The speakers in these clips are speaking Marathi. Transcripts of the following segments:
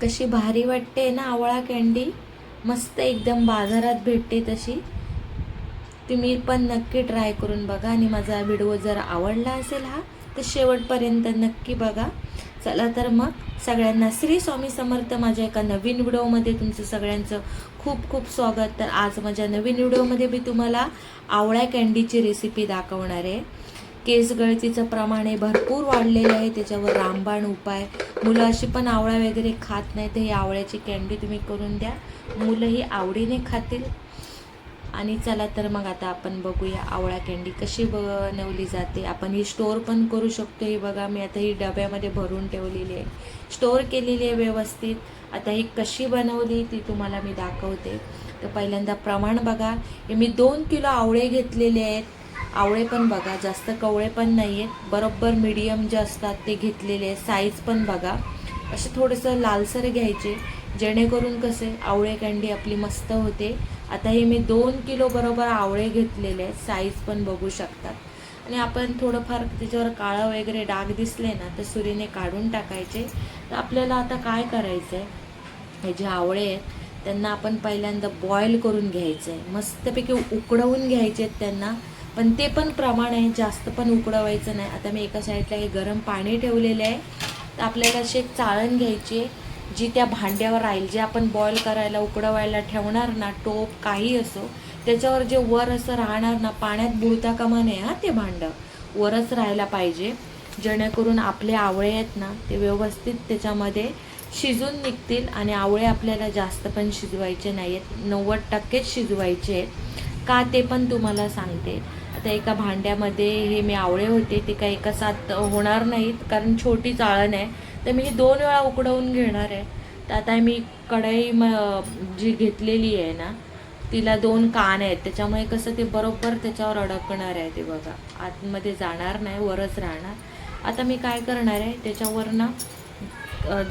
कशी भारी वाटते ना आवळा कँडी. मस्त एकदम बाजारात भेटते तशी. तुम्ही पण नक्की ट्राय करून बघा आणि माझा व्हिडिओ जर आवडला असेल तर शेवटपर्यंत नक्की बघा. चला तर मग सगळ्यांना श्री स्वामी समर्थ. माझ्या एका नवीन व्हिडिओमध्ये तुमचं सगळ्यांचं खूप खूप स्वागत. तर आज माझ्या नवीन व्हिडिओमध्ये मी तुम्हाला आवळा कँडीची रेसिपी दाखवणार आहे. केस गळतीचं प्रमाण भरपूर वाढलेलं आहे, त्याच्यावर रामबाण उपाय. मुलं अशी पण आवळा वगैरे खात नाही, तर ही आवळ्याची कँडी तुम्ही करून द्या, मुलंही आवडीने खातील. आणि चला तर मग आता आपण बघूया आवळा कँडी कशी बनवली जाते. आपण ही स्टोअर पण करू शकतो. ही बघा, मी आता ही डब्यामध्ये भरून ठेवलेली आहे, स्टोअर केलेली आहे व्यवस्थित. आता ही कशी बनवली ती तुम्हाला मी दाखवते. तर पहिल्यांदा प्रमाण बघा. हे मी 2 किलो आवळे घेतलेले आहेत. आवळे पण बघा, जास्त कवळे पण नाही आहेत, बरोबर मीडियम जे असतात ते घेतलेले आहे. साईज पण बघा, असे थोडंसं लालसर घ्यायचे, जेणेकरून कसे आवळे कँडी आपली मस्त होते. आता हे मी 2 किलो बरोबर आवळे घेतलेले आहेत. साईज पण बघू शकतात. आणि आपण थोडंफार त्याच्यावर काळं वगैरे डाग दिसले ना तर सुरीने काढून टाकायचे. तर आपल्याला आता काय करायचं आहे, हे जे आवळे आहेत त्यांना आपण पहिल्यांदा बॉईल करून घ्यायचं आहे, मस्तपैकी उकडवून घ्यायचे आहेत त्यांना. पण ते पण प्रमाण आहे, जास्त पण उकडवायचं नाही. आता मी एका साईडला हे गरम पाणी ठेवलेलं आहे. तर आपल्याला अशी एक चाळण घ्यायची आहे, जी त्या भांड्यावर राहील, जे आपण बॉईल करायला उकडवायला ठेवणार ना, टोप काही असो, त्याच्यावर जे वर असं राहणार ना, पाण्यात बुडता कामा नये. ते भांडं वरच राहायला पाहिजे, जेणेकरून आपले आवळे आहेत ना ते व्यवस्थित त्याच्यामध्ये शिजून निघतील. आणि आवळे आपल्याला जास्त पण शिजवायचे नाही आहेत, 90%च शिजवायचे आहेत. का ते पण तुम्हाला सांगते. आता एका भांड्यामध्ये हे मी आवळे होते, ते काही एका साथ होणार नाहीत, कारण छोटी चाळण आहे. तर मी 2 वेळा उकडवून घेणार आहे. तर आता मी कढई जी घेतलेली आहे ना, तिला 2 कान आहेत, त्याच्यामुळे कसं ते बरोबर त्याच्यावर अडकणार आहे. ते बघा, आतमध्ये जाणार नाही, वरच राहणार. आता मी काय करणार आहे, त्याच्यावर ना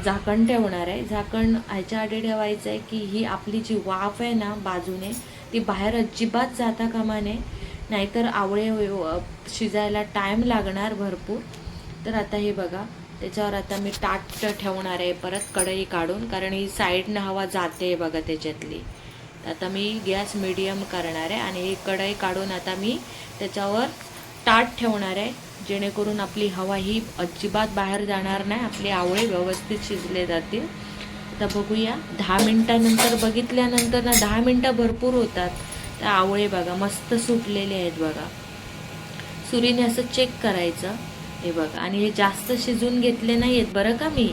झाकण ठेवणार आहे. झाकण ह्याच्या आधी ठेवायचं आहे की ही आपली जी वाफ आहे ना बाजूने, ती बाहेर अजिबात जाता कामा नये, नाहीतर आवळे शिजायला टाईम लागणार भरपूर. तर आता हे बघा, त्याच्यावर आता मी ताट ठेवणार आहे परत कढई काढून, कारण ही साईडनं हवा जाते बघा त्याच्यातली. आता मी गॅस मीडियम करणार आहे आणि ही कढई काढून आता मी त्याच्यावर ताट ठेवणार आहे, जेणेकरून आपली हवा ही अजिबात बाहेर जाणार नाही, आपले आवळे व्यवस्थित शिजले जातील. आता बघूया 10 मिनटानंतर बघितल्यानंतर ना, 10 मिनटं भरपूर होतात. तर आवळे बघा मस्त सुटलेले आहेत बघा. सुरीने असं चेक करायचं. हे बघा, आणि हे जास्त शिजून घेतले नाही आहेत बरं का मी.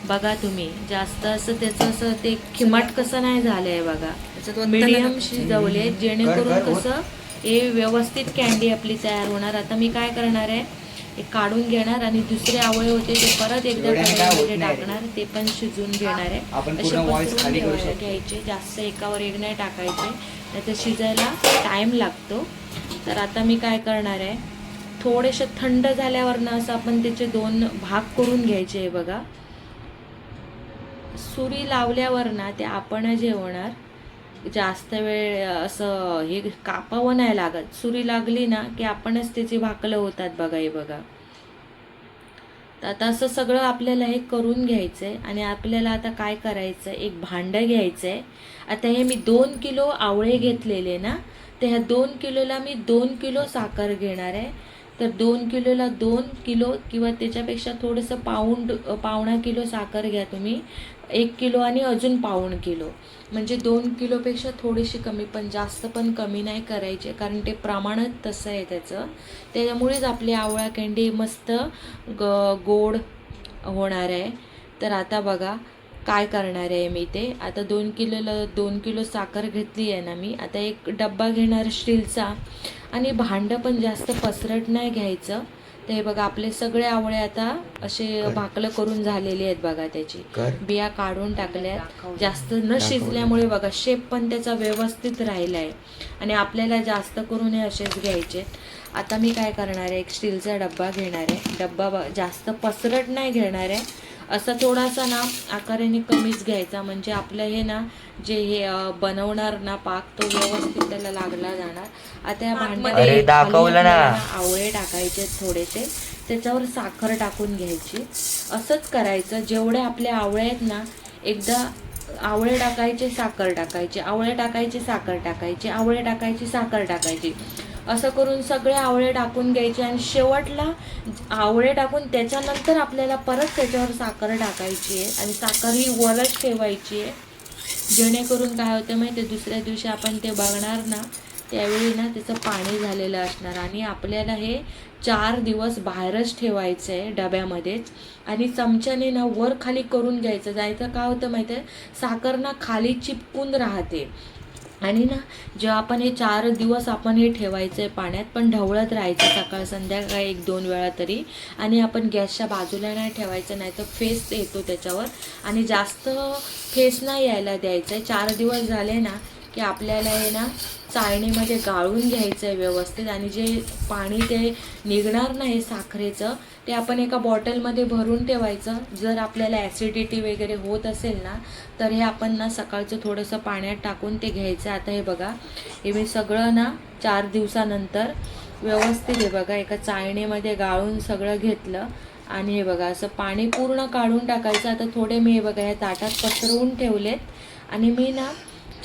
बघा तुम्ही, जास्त असं त्याचं असं ते खिमाट कसं नाही झालं आहे बघा, मीडियम शिजवले, जेणेकरून कसं हे व्यवस्थित कँडी आपली तयार होणार. आता मी काय करणार आहे, हे काढून घेणार आणि दुसरे आवळे होते ते परत एकदा कढईमध्ये टाकणार, ते पण शिजून घेणार आहे. असे घ्यायचे, जास्त एकावर एक नाही टाकायचे, नाही तर शिजायला टाईम लागतो. तर आता मी काय करणार आहे, थोडेसे थंड झाल्यावर ना असं आपण त्याचे 2 भाग करून घ्यायचे आहे बघा. सुरी लावल्यावर ना ते आपण जे होणार, जास्त वेळ असं हे कापावं नाही लागत. सुरी लागली ना की आपणच त्याची भाकलं होतात बघा. हे बघा, तर आता असं सगळं आपल्याला हे करून घ्यायचं आहे. आणि आपल्याला आता काय करायचं, एक भांडं घ्यायचं आहे. आता हे मी 2 किलो आवळे घेतलेले ना, तर ह्या 2 किलोला मी 2 किलो साखर घेणार आहे. तर 2 किलोला 2 किलो किंवा त्याच्यापेक्षा थोडंसं पावणा किलो साखर घ्या तुम्ही. 1 किलो आणि अजून पाऊण किलो, म्हणजे 2 किलोपेक्षा थोडीशी कमी, पण जास्त पण कमी नाही करायचे, कारण ते प्रमाणच तसं आहे त्याचं. त्याच्यामुळेच आपली आवळा कँडी मस्त गोड होणार आहे. तर आता बघा काय करणार आहे मी ते. आता 2 किलो साखर घेतली आहे ना मी. आता एक डब्बा घेणार स्टीलचा, आणि भांडं पण जास्त पसरट नाही घ्यायचं. तर हे बघा, आपले सगळे आवळे आता असे भाकलं करून झालेले आहेत बघा. त्याची बिया काढून टाकल्यात, जास्त न शिजल्यामुळे बघा शेप पण त्याचा व्यवस्थित राहिला आहे. आणि आपल्याला जास्त करून हे असेच घ्यायचे. आता मी काय करणार आहे, एक स्टीलचा डब्बा घेणार आहे. डब्बा जास्त पसरट नाही घेणार आहे, असा थोडासा ना आकाराने कमीच घ्यायचा, म्हणजे आपलं हे ना जे हे बनवणार ना पाक, तो व्यवस्थित त्याला लागला जाणार. आता या भांड्यामध्ये आवळे टाकायचे थोडेसे, त्याच्यावर साखर टाकून घ्यायची. असंच करायचं, जेवढे आपले आवळे आहेत ना, एकदा आवळे टाकायचे, साखर टाकायचे, आवळे टाकायचे, साखर टाकायचे, आवळे टाकायचे, साखर टाकायची, असं करून सगळे आवळे टाकून घ्यायचे. आणि शेवटला आवळे टाकून त्याच्यानंतर आपल्याला परत त्याच्यावर साखर टाकायची आहे आणि साखर ही वरच ठेवायची आहे. जेणेकरून काय होतं माहिती आहे, दुसऱ्या दिवशी आपण ते बघणार ना त्यावेळी ना त्याचं पाणी झालेलं असणार. आणि आपल्याला हे 4 दिवस बाहेरच ठेवायचं आहे डब्यामध्येच. आणि चमच्याने ना वर खाली करून घ्यायचं. जायचं काय होतं माहिती आहे, साखर ना खाली चिपकून राहते. आणि ना जेव्हा आपण हे 4 दिवस आपण हे ठेवायचं आहे पाण्यात, पण ढवळत राहायचं सकाळ संध्याकाळ 1-2 वेळा तरी. आणि आपण गॅसच्या बाजूला नाही ठेवायचं, नाही तर फेस येतो त्याच्यावर. आणि जास्त फेस नाही यायला द्यायचं आहे. 4 दिवस झाले ना की आपल्याला हे ना चाळणीमध्ये गाळून घ्यायचं आहे व्यवस्थित. आणि जे पाणी ते निघणार नाही साखरेचं, ते आपण एका बॉटलमध्ये भरून ठेवायचं. जर आपल्याला ॲसिडिटी वगैरे होत असेल ना तर हे आपण ना सकाळचं थोडंसं पाण्यात टाकून ते घ्यायचं. आता हे बघा, हे मी सगळं ना 4 दिवसानंतर व्यवस्थित हे बघा एका चाळणीमध्ये गाळून सगळं घेतलं. आणि हे बघा असं पाणी पूर्ण काढून टाकायचं. आता थोडे मी हे बघा या ताटात पसरवून ठेवलेत. आणि मी ना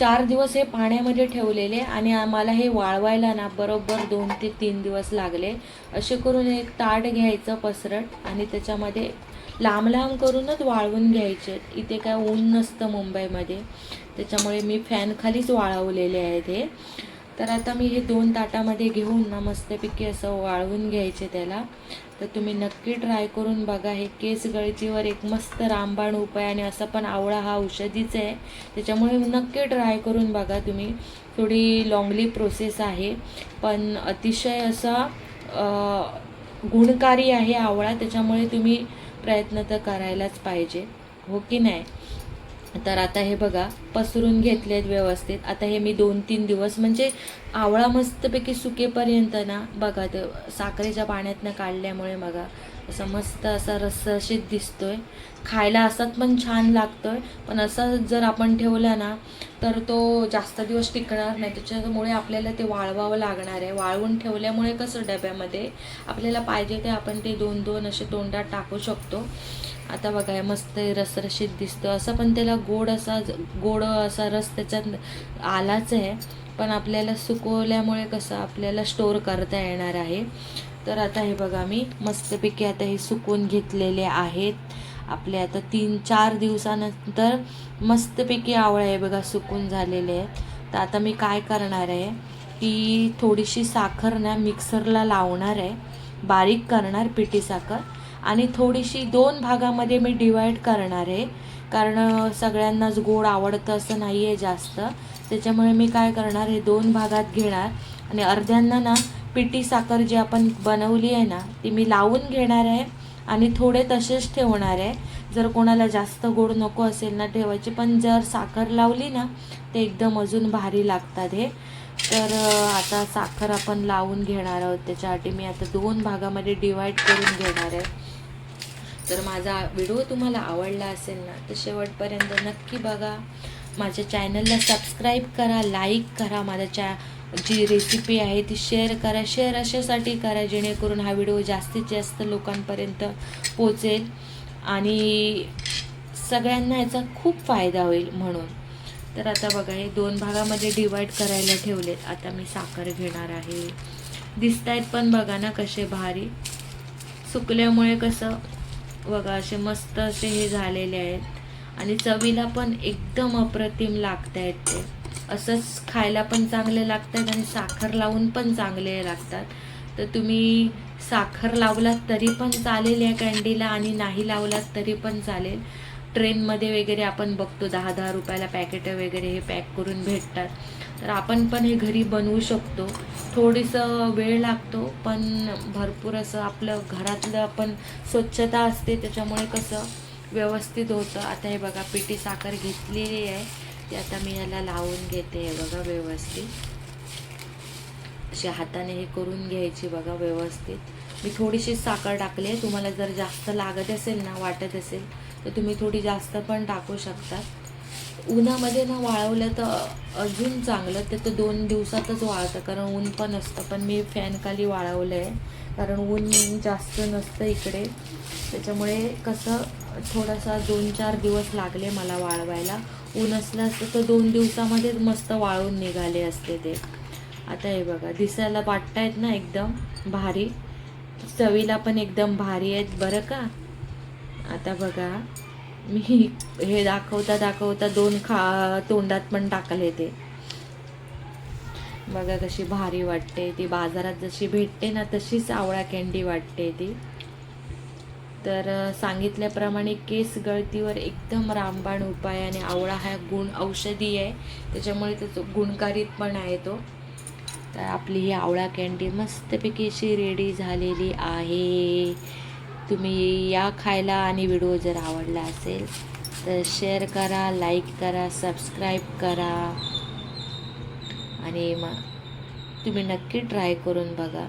4 दिवस हे पाण्यामध्ये ठेवलेले. आणि आम्हाला हे वाळवायला ना बरोबर 2 ते 3 दिवस लागले. असे करून एक ताट घ्यायचं पसरट आणि त्याच्यामध्ये लांब लांब करूनच वाळवून घ्यायचे. इथे काय ऊन नसतं मुंबईमध्ये, त्याच्यामुळे मी फॅनखालीच वाळवलेले आहेत हे. तर आता मी हे 2 ताटामध्ये घेऊन ना मस्तपैकी असं वाळवून घ्यायचे त्याला. तर तुम्ही नक्की ट्राय करून बघा. हे केस गळतीवर एक मस्त रामबाण उपाय. आणि असं पण आवळा हा औषधीच आहे, त्याच्यामुळे नक्की ट्राय करून बघा तुम्ही. थोडी लॉंगली प्रोसेस आहे, पण अतिशय असा गुणकारी आहे आवळा, त्याच्यामुळे तुम्ही प्रयत्न तर करायलाच पाहिजे, हो की नाही. तर आता हे बघा पसरून घेतलेत व्यवस्थित. आता हे मी 2-3 दिवस म्हणजे आवळा मस्तपैकी सुकेपर्यंत ना बघा, ते साखरेच्या पाण्यातनं काढल्यामुळे बघा असं मस्त असा रसरशीत दिसतोय. खायला असाच पण छान लागतोय. पण असं जर आपण ठेवला ना तर तो जास्त दिवस टिकणार नाही, त्याच्यामुळे आपल्याला ते वाळवावं लागणार आहे. वाळवून ठेवल्यामुळे कसं डब्यामध्ये आपल्याला पाहिजे ते आपण ते 2-2 असे तोंडात टाकू शकतो. आता बघा हे मस्त रसरशीत दिसतं. असं पण त्याला गोड असा रस त्याच्यात आलाच आहे, पण आपल्याला सुकवल्यामुळे कसं आपल्याला स्टोअर करता येणार आहे. तर आता हे बघा मी मस्तपैकी आता हे सुकवून घेतलेले आहेत. आपले आता 3-4 दिवसानंतर मस्तपैकी आवळे आहे बघा सुकून झालेले आहेत. तर आता मी काय करणार आहे की थोडीशी साखर ना मिक्सरला लावणार आहे, बारीक करणार पिठी साखर. आणि थोडीशी 2 भागामध्ये मी डिवाईड करणार आहे, कारण सगळ्यांनाच गोड आवडतं असं नाही आहे जास्त. त्याच्यामुळे मी काय करणार, हे 2 भागात घेणार आणि अर्ध्यांना ना पिठी साखर जी आपण बनवली आहे ना ती मी लावून घेणार आहे आणि थोडे तसेच ठेवणार आहे. जर कोणाला जास्त गोड नको असेल ना ठेवायचे, पण जर साखर लावली ना ते एकदम अजून भारी लागतात हे. तर आता साखर आपण लावून घेणार आहोत, त्याच्यासाठी मी आता 2 भागामध्ये डिवाईड करून घेणार आहे. तर माझा व्हिडिओ तुम्हाला आवडला असेल ना तर शेवटपर्यंत नक्की बघा. माझ्या चॅनलला सबस्क्राईब करा, लाईक करा. माझ्या जी रेसिपी आहे ती शेअर करा. शेअर अशासाठी करा जेणेकरून हा व्हिडिओ जास्तीत जास्त लोकांपर्यंत पोचेल आणि सगळ्यांना याचा खूप फायदा होईल म्हणून. तर आता बघा हे 2 भागामध्ये डिवाईड करायला ठेवलेत. आता मी साखर घेणार आहे. दिसत आहेत पण बघा ना कसे भारी सुकल्यामुळे, कसं बघा असे मस्त असे हे झालेले आहेत आणि चवीला पण एकदम अप्रतिम लागत आहेत ते. असंच खायला पण चांगले लागतात आणि साखर लावून पण चांगले लागतात. तर तुम्ही साखर लावलात तरी पण चालेल या कँडीला आणि नाही लावलात तरी पण चालेल. ट्रेनमध्ये वगैरे आपण बघतो 10-10 रुपयाला पॅकेटं वगैरे हे पॅक करून भेटतात. तर आपण पण हे घरी बनवू शकतो. थोडंसं वेळ लागतो पण भरपूर असं आपलं घरातलं आपण स्वच्छता असते त्याच्यामुळे कसं व्यवस्थित होतं. आता हे बघा पिठी साखर घेतलेली आहे ती आता मी याला लावून घेते. हे बघा व्यवस्थित अशी हाताने हे करून घ्यायची बघा व्यवस्थित. मी थोडीशी साखर टाकली आहे. तुम्हाला जर जास्त लागत असेल ना वाटत असेल तर तुम्ही थोडी जास्त पण टाकू शकता. उन्हामध्ये ना वाळवलं तर अजून चांगलं, ते तर 2 दिवसातच वाळतं कारण ऊन पण असतं. पण मी फॅनखाली वाळवलं आहे कारण ऊन जास्त नसतं इकडे, त्याच्यामुळे कसं थोडासा 2-4 दिवस लागले मला वाळवायला. ऊन असलं असतं तर 2 दिवसामध्येच मस्त वाळून निघाले असते ते. आता हे बघा, दिसायला वाटतायत ना एकदम भारी, चवीला पण एकदम भारी आहेत बरं का. आता बघा, मी हे दाखवता दाखवता 2 तोंडात पण टाकले ते. बघा कशी भारी वाटते ती, बाजारात जशी भेटते ना तशीच आवळा कँडी वाटते ती. तर सांगितल्याप्रमाणे केस गळतीवर एकदम रामबाण उपाय, आणि आवळा हा औषधी आहे, त्याच्यामुळे त्याचं गुणकारित पण आहे तो. तर आपली ही आवळा कँडी मस्तपैकी अशी रेडी झालेली आहे. तुम्ही या खायला, आणि व्हिडिओ जर आवडला असेल तर शेअर करा, लाईक करा, सबस्क्राईब करा, आणि मग तुम्ही नक्की ट्राय करून बघा.